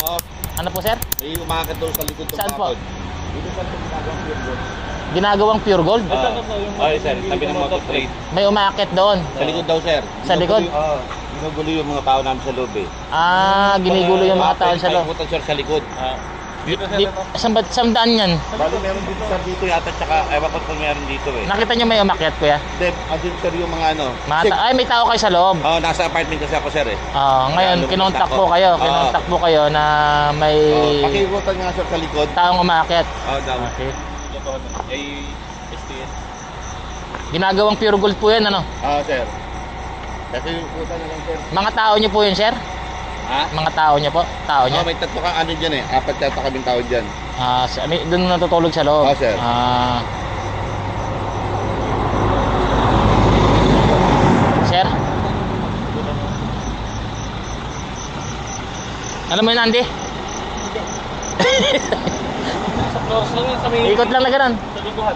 Ano po, sir? May umakit doon sa likod ng Saan po? bakod. Dito sa ginagawang pure gold. Ginagawang pure gold? Ay, sir, tabi ng motor trade. May umaakit doon. Sa likod daw, sir. Sa likod? Oo. Ginugulo yung mga tao namin sa loob eh. Ginigulo yung mga tao sa loob. Pwede sir, sa likod. Saan daan yan? Bali meron dito sir dito yata, tsaka ewan ko kung meron dito eh. Nakita nyo may umakyat, kuya? Hindi, andun sir yung mga ano. Ay, may tao kayo sa loob. Oo, nasa apartment kasi ako sir eh. Ngayon, kinontak po kayo. Kinontak po kayo na may Pakiutan nga sir sa likod. taong umakyat. Daw. Okay. Ay, STS. Ginagawang pure gold po yan, ano? Sir. Kasi yung puta na lang sir. Mga tao nyo po yun, sir? Ha? Mga tao nyo po? Tao nyo? May tatlo kang ano dyan eh. 4 yata kaming tao dyan. Doon natutulog sa loob? Sir. Sir? Alam mo yun, Andy? Sa floors lang yun, sa may... Ikot lang na ganun. Sa likuhan.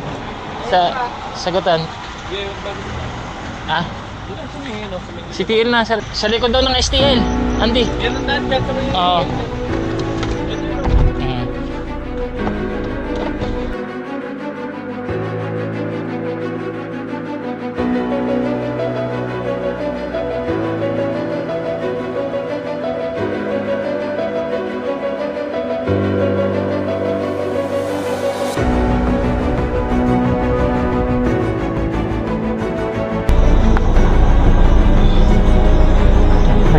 Sa sagutan. Yeah, yung bag. Ah? Doon sa may, ano, sa may... Si TL na, sir. Sa likod daw ng STL. Andy. Yan ang daan dyan sa may... Oo.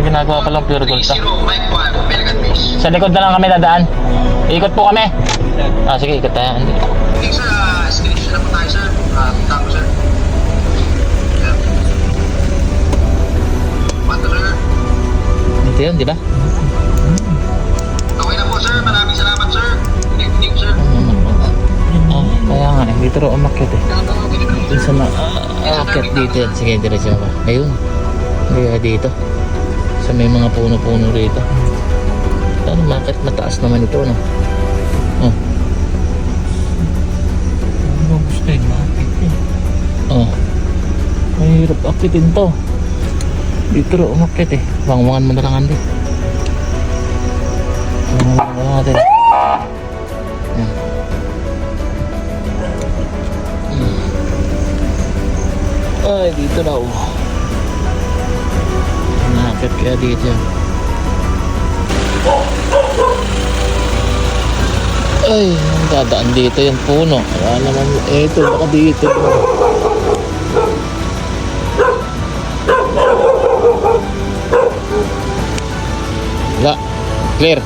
Ginagawa pa lang pure gold to. Sa likod na lang kami dadaan. Ikot po kami. Sige, ikot tayo. Okay, sir, screenshot na po tayo, sir. Tama, sir. Pato, sir. Ito yun, di ba? Okay na po, sir. Maraming salamat, sir. Thank you, sir. Kaya nga eh. Dito rin umakyat eh. Isa na aakyat dito yan. Sige, diretso ka. Ayun. Kaya dito. Sa may mga puno-puno rito. Ano, bakit mataas naman ito, no? Ano gusto yun? Maakit eh. Mahirap akitin to. Dito rin umakyat eh. Wangwangan mo na lang, Andy. Wangwangan mo natin. Ay, dito daw. Nakakit kaya dito. Ay, ang dadaan dito yung puno. Wala naman, ito, baka dito. Wala, clear.